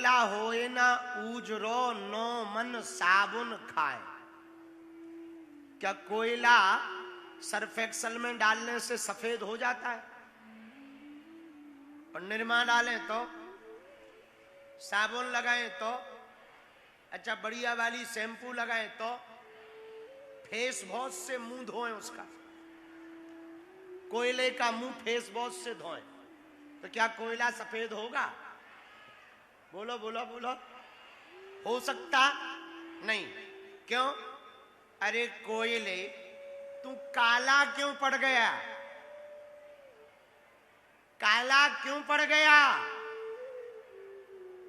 कोयला होए ना ऊजरो नो मन साबुन खाए। क्या कोयला सर्फ एक्सल में डालने से सफेद हो जाता है? और निरमा डालें तो, साबुन लगाएं तो, अच्छा बढ़िया वाली शैम्पू लगाएं तो, फेस वॉश से मुंह धोएं उसका, कोयले का मुंह फेस वॉश से धोएं, तो क्या कोयला सफेद होगा? बोलो बोलो बोलो। हो सकता नहीं। क्यों? अरे कोयले, तू काला क्यों पड़ गया? काला क्यों पड़ गया?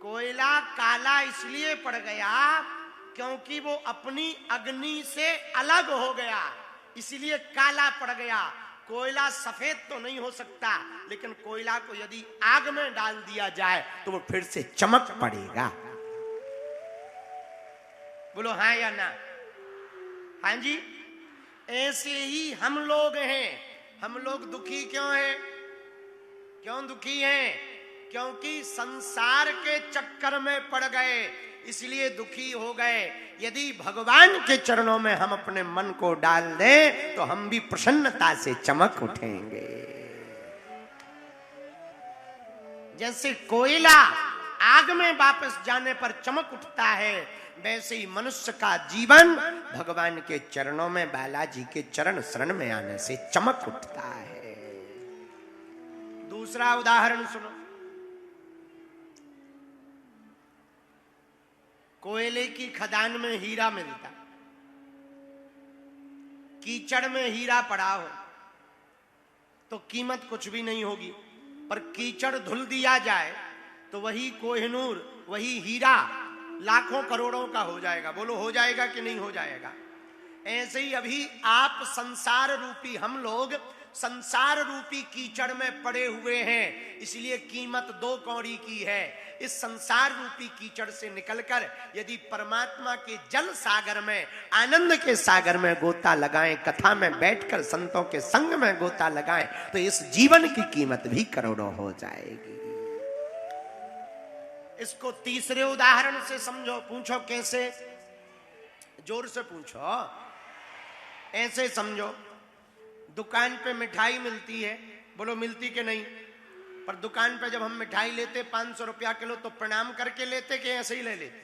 कोयला काला इसलिए पड़ गया क्योंकि वो अपनी अग्नि से अलग हो गया, इसलिए काला पड़ गया। कोयला सफेद तो नहीं हो सकता, लेकिन कोयला को यदि आग में डाल दिया जाए तो वो फिर से चमक पड़ेगा। बोलो हाँ या ना? हाँ जी। ऐसे ही हम लोग हैं। हम लोग दुखी क्यों हैं? क्यों दुखी हैं? क्योंकि संसार के चक्कर में पड़ गए, इसलिए दुखी हो गए। यदि भगवान के चरणों में हम अपने मन को डाल दें तो हम भी प्रसन्नता से चमक उठेंगे। जैसे कोयला आग में वापस जाने पर चमक उठता है, वैसे ही मनुष्य का जीवन भगवान के चरणों में, बालाजी के चरण शरण में आने से चमक उठता है। दूसरा उदाहरण सुनो। कोयले की खदान में हीरा मिलता, कीचड़ में हीरा पड़ा हो तो कीमत कुछ भी नहीं होगी, पर कीचड़ धुल दिया जाए तो वही कोहिनूर, वही हीरा लाखों करोड़ों का हो जाएगा। बोलो हो जाएगा कि नहीं हो जाएगा? ऐसे ही अभी आप संसार रूपी, हम लोग संसार रूपी कीचड़ में पड़े हुए हैं, इसलिए कीमत 2 कौड़ी की है। इस संसार रूपी कीचड़ से निकलकर यदि परमात्मा के जल सागर में, आनंद के सागर में गोता लगाएं, कथा में बैठकर संतों के संग में गोता लगाएं, तो इस जीवन की कीमत भी करोड़ों हो जाएगी। इसको तीसरे उदाहरण से समझो। पूछो कैसे? जोर से पूछो। ऐसे समझो, दुकान पे मिठाई मिलती है, बोलो मिलती कि नहीं? पर दुकान पे जब हम मिठाई लेते 500 रुपया किलो तो प्रणाम करके लेते कि ऐसे ही ले लेते?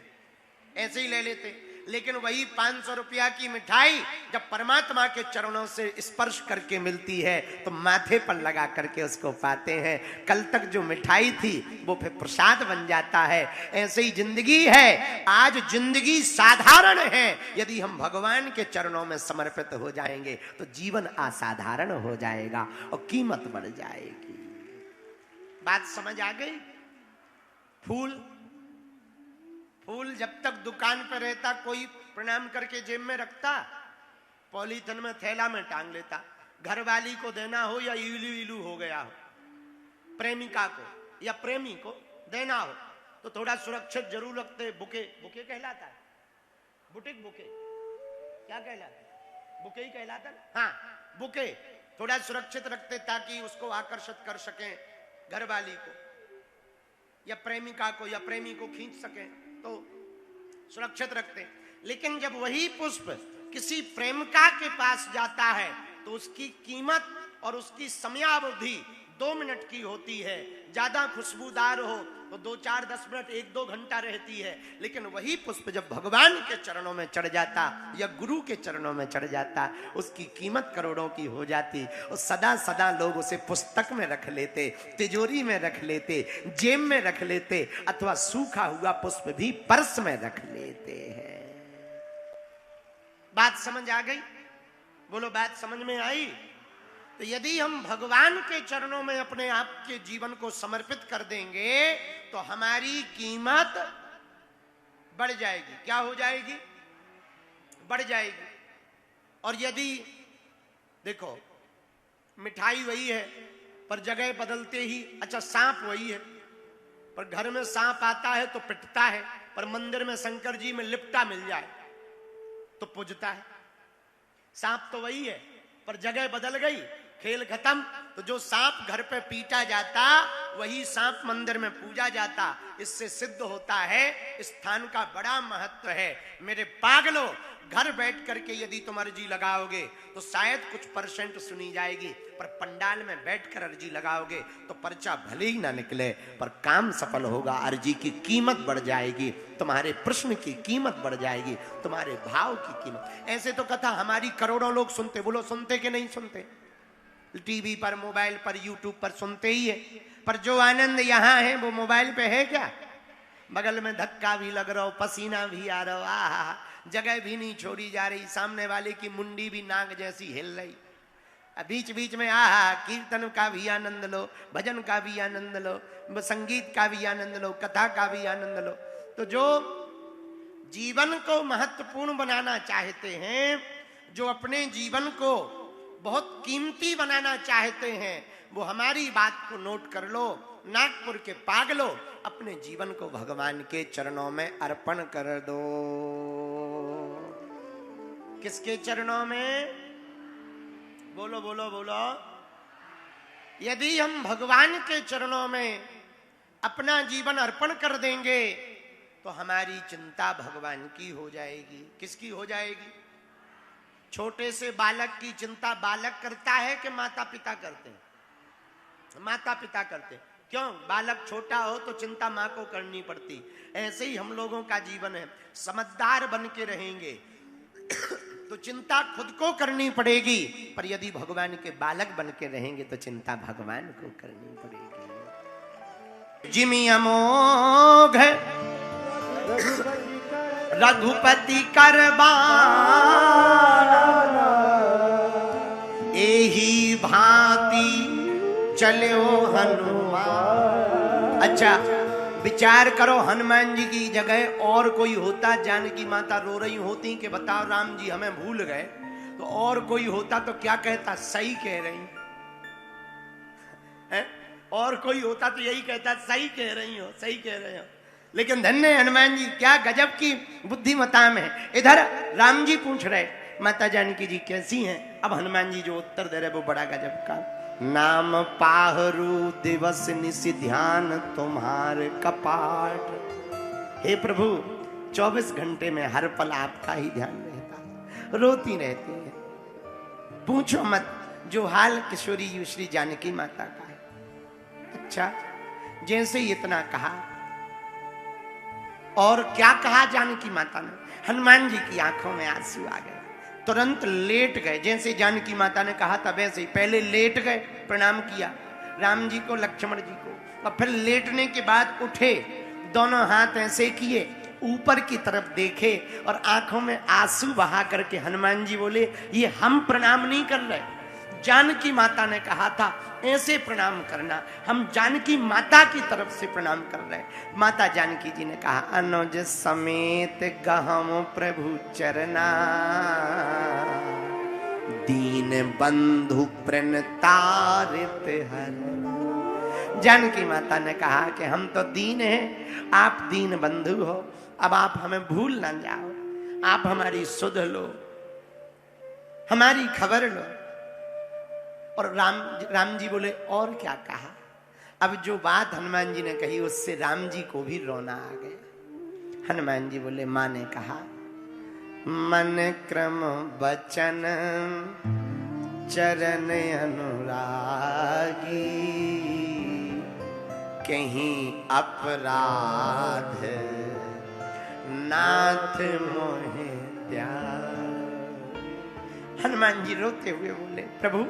ऐसे ही ले लेते। लेकिन वही 500 रुपया की मिठाई जब परमात्मा के चरणों से स्पर्श करके मिलती है तो माथे पर लगा करके उसको पाते हैं। कल तक जो मिठाई थी वो फिर प्रसाद बन जाता है। ऐसे ही जिंदगी है। आज जिंदगी साधारण है, यदि हम भगवान के चरणों में समर्पित हो जाएंगे तो जीवन असाधारण हो जाएगा और कीमत बढ़ जाएगी। बात समझ आ गई? फूल जब तक दुकान पर रहता कोई प्रणाम करके जेब में रखता, पॉलीथिन में थैला में टांग लेता। घर वाली को देना हो या इलू इलू हो गया हो, प्रेमिका को या प्रेमी को देना हो तो थोड़ा सुरक्षित जरूर रखते। बुके, बुके कहलाता है? बुटीक बुके क्या कहलाता है? बुके ही कहलाता है। हाँ, बुके थोड़ा सुरक्षित रखते ताकि उसको आकर्षित कर सकें, घर वाली को या प्रेमिका को या प्रेमी को खींच सकें तो सुरक्षित रखते। लेकिन जब वही पुष्प किसी प्रेमिका के पास जाता है तो उसकी कीमत और उसकी समयावधि 2 मिनट की होती है। ज्यादा खुशबूदार हो तो 2-4, 10 मिनट, 1-2 घंटा रहती है। लेकिन वही पुष्प जब भगवान के चरणों में चढ़ जाता या गुरु के चरणों में चढ़ जाता, उसकी कीमत करोड़ों की हो जाती। और सदा सदा लोग उसे पुस्तक में रख लेते, तिजोरी में रख लेते, जेब में रख लेते, अथवा सूखा हुआ पुष्प भी पर्स में रख लेते हैं। बात समझ आ गई? बोलो बात समझ में आई? तो यदि हम भगवान के चरणों में अपने आप के जीवन को समर्पित कर देंगे तो हमारी कीमत बढ़ जाएगी। क्या हो जाएगी? बढ़ जाएगी। और यदि देखो, मिठाई वही है पर जगह बदलते ही, अच्छा सांप वही है पर घर में सांप आता है तो पिटता है, पर मंदिर में शंकर जी में लिपटा मिल जाए तो पूजता है। सांप तो वही है पर जगह बदल गई, खेल खत्म। तो जो सांप घर पे पीटा जाता वही सांप मंदिर में पूजा जाता। इससे सिद्ध होता है स्थान का बड़ा महत्व है। मेरे पागलों, घर बैठ करके यदि तुम अर्जी लगाओगे तो शायद कुछ परसेंट सुनी जाएगी, पर पंडाल में बैठकर अर्जी लगाओगे तो पर्चा भले ही ना निकले पर काम सफल होगा। अर्जी की कीमत बढ़ जाएगी, तुम्हारे प्रश्न की कीमत बढ़ जाएगी, तुम्हारे भाव की कीमत। ऐसे तो कथा हमारी करोड़ों लोग सुनते, बोलो सुनते कि नहीं सुनते? टीवी पर, मोबाइल पर, यूट्यूब पर सुनते ही है, पर जो आनंद यहाँ है वो मोबाइल पे है क्या? बगल में धक्का भी लग रहा हो, पसीना भी आ रहा हो, आहा, जगह भी नहीं छोड़ी जा रही, सामने वाले की मुंडी भी नाग जैसी हिल रही, बीच बीच में आहा, कीर्तन का भी आनंद लो, भजन का भी आनंद लो, संगीत का भी आनंद लो, कथा का भी आनंद लो। तो जो जीवन को महत्वपूर्ण बनाना चाहते हैं, जो अपने जीवन को बहुत कीमती बनाना चाहते हैं, वो हमारी बात को नोट कर लो। नागपुर के पागलों, अपने जीवन को भगवान के चरणों में अर्पण कर दो। किसके चरणों में? बोलो बोलो बोलो। यदि हम भगवान के चरणों में अपना जीवन अर्पण कर देंगे तो हमारी चिंता भगवान की हो जाएगी। किसकी हो जाएगी? छोटे से बालक की चिंता बालक करता है कि माता पिता करते हैं? माता पिता करते हैं। क्यों? बालक छोटा हो तो चिंता माँ को करनी पड़ती। ऐसे ही हम लोगों का जीवन है। समझदार बन के रहेंगे तो चिंता खुद को करनी पड़ेगी, पर यदि भगवान के बालक बन के रहेंगे तो चिंता भगवान को करनी पड़ेगी। जिमि अमोघ रघुपति करबाना, एही भांति चलो हनुमान। अच्छा विचार करो, हनुमान जी की जगह और कोई होता, जानकी माता रो रही होती कि बताओ राम जी हमें भूल गए, तो और कोई होता तो क्या कहता? सही कह रही है। और कोई होता तो यही कहता, सही कह रही हो, सही कह रहे हो। लेकिन धन्य हनुमान जी, क्या गजब की बुद्धिमता में। इधर राम जी पूछ रहे माता जानकी जी कैसी हैं, अब हनुमान जी जो उत्तर दे रहे वो बड़ा गजब का। नाम पाहरू दिवस निशि ध्यान तुम्हार कपाट। हे प्रभु, 24 घंटे में हर पल आपका ही ध्यान रहता, रोती रहती है। पूछो मत जो हाल किशोरी श्री जानकी माता का है। अच्छा, जैसे इतना कहा और क्या कहा जानकी माता ने, हनुमान जी की आंखों में आंसू आ गए, तुरंत लेट गए। जैसे जानकी माता ने कहा था वैसे ही पहले लेट गए, प्रणाम किया राम जी को, लक्ष्मण जी को, और फिर लेटने के बाद उठे, दोनों हाथ ऐसे किए, ऊपर की तरफ देखे और आंखों में आंसू बहा करके हनुमान जी बोले, ये हम प्रणाम नहीं कर रहे, जानकी माता ने कहा था ऐसे प्रणाम करना, हम जानकी माता की तरफ से प्रणाम कर रहे हैं। माता जानकी जी ने कहा, अनुज समेत गहम प्रभु चरना, दीन बंधु प्रणतारित हर। जानकी माता ने कहा कि हम तो दीन हैं, आप दीन बंधु हो, अब आप हमें भूल ना जाओ, आप हमारी सुध लो, हमारी खबर लो। और राम जी बोले और क्या कहा? अब जो बात हनुमान जी ने कही उससे राम जी को भी रोना आ गया। हनुमान जी बोले, माँ ने कहा, मन क्रम बचन चरण अनुरागी, कहीं अपराध नाथ मोहे त्याग। हनुमान जी रोते हुए बोले, प्रभु,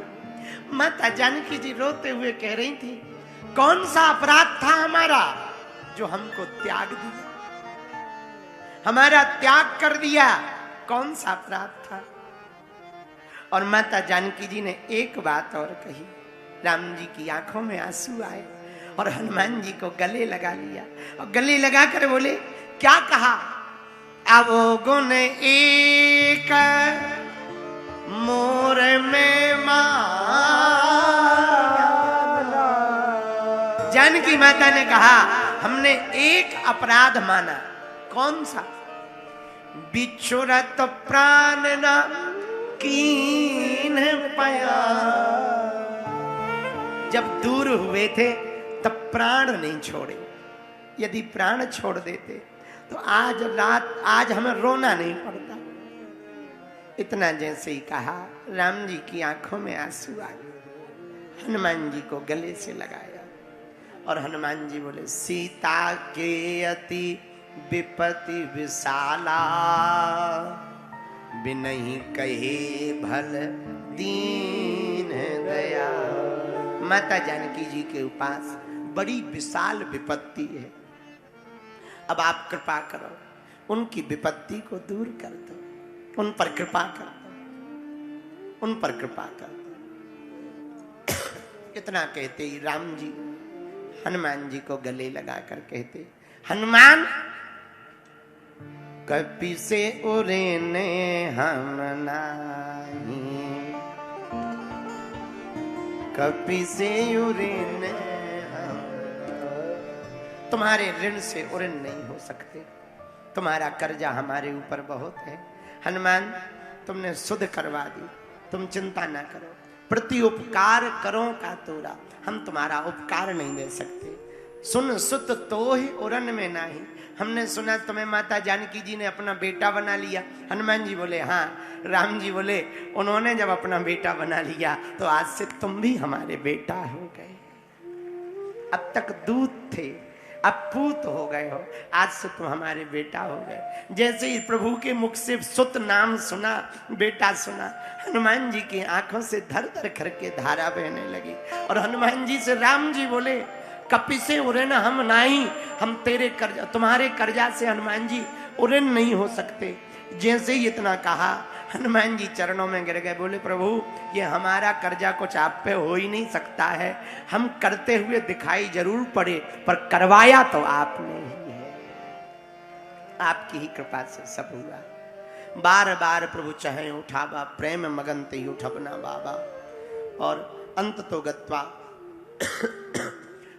माता जानकी जी रोते हुए कह रही थी, कौन सा अपराध था हमारा जो हमको त्याग दिया, हमारा त्याग कर दिया, कौन सा अपराध था? और माता जानकी जी ने एक बात और कही। राम जी की आंखों में आंसू आए और हनुमान जी को गले लगा लिया और गले लगा कर बोले, क्या कहा? अवगुण एक मोर में जानकी माता ने कहा, हमने एक अपराध माना। कौन सा? बिछुरत प्राण न कीन पया। जब दूर हुए थे तब प्राण नहीं छोड़े। यदि प्राण छोड़ देते तो आज हमें रोना नहीं पड़ता। इतना जैसे ही कहा, राम जी की आंखों में आंसू आ गए। हनुमान जी को गले से लगाया और हनुमान जी बोले, सीता के अति विपत्ति विशाला, बिनहि कहे भल दीन दया। माता जानकी जी के पास बड़ी विशाल विपत्ति है। अब आप कृपा करो, उनकी विपत्ति को दूर कर दो, उन पर कृपा कर दो, उन पर कृपा कर दो। इतना कहते ही राम जी हनुमान जी को गले लगाकर कहते, हनुमान कपि से उरेने हम नाही, कपि से उरेने हम, तुम्हारे ऋण से उऋण नहीं हो सकते। तुम्हारा कर्जा हमारे ऊपर बहुत है। हनुमान तुमने सुध करवा दी, तुम चिंता ना करो। प्रति उपकार करो का तोरा, हम तुम्हारा उपकार नहीं दे सकते। सुन सुत तो ही उरन में नाही। हमने सुना तुम्हें माता जानकी जी ने अपना बेटा बना लिया। हनुमान जी बोले हाँ। राम जी बोले, उन्होंने जब अपना बेटा बना लिया तो आज से तुम भी हमारे बेटा हो गए। अब तक दूत थे, अब पूत हो गए हो, आज से तुम हमारे बेटा हो गए। जैसे ही प्रभु के मुख से सुत नाम सुना, बेटा सुना, हनुमान जी की आंखों से धर धर करके धारा बहने लगी। और हनुमान जी से राम जी बोले, कपि से उऋण हम नाही, हम तेरे कर्जा, तुम्हारे कर्जा से हनुमान जी उऋण नहीं हो सकते। जैसे ही इतना कहा, हनुमान जी चरणों में गिर गए। बोले, प्रभु ये हमारा कर्जा कुछ आप पे हो ही नहीं सकता है। हम करते हुए दिखाई जरूर पड़े, पर करवाया तो आपने ही है। आपकी ही कृपा से सब हुआ। बार बार प्रभु चाहे उठावा, प्रेम मगन ते उठबना बाबा। और अंत तो गत्वा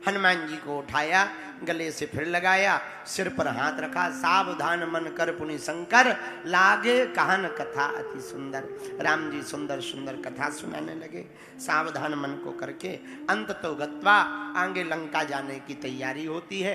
हनुमान जी को उठाया, गले से फिर लगाया, सिर पर हाथ रखा। सावधान मन कर पुनि शंकर, लागे कहन कथा अति सुंदर। राम जी सुंदर सुंदर कथा सुनाने लगे, सावधान मन को करके। अंत तो गत्वा, आगे लंका जाने की तैयारी होती है।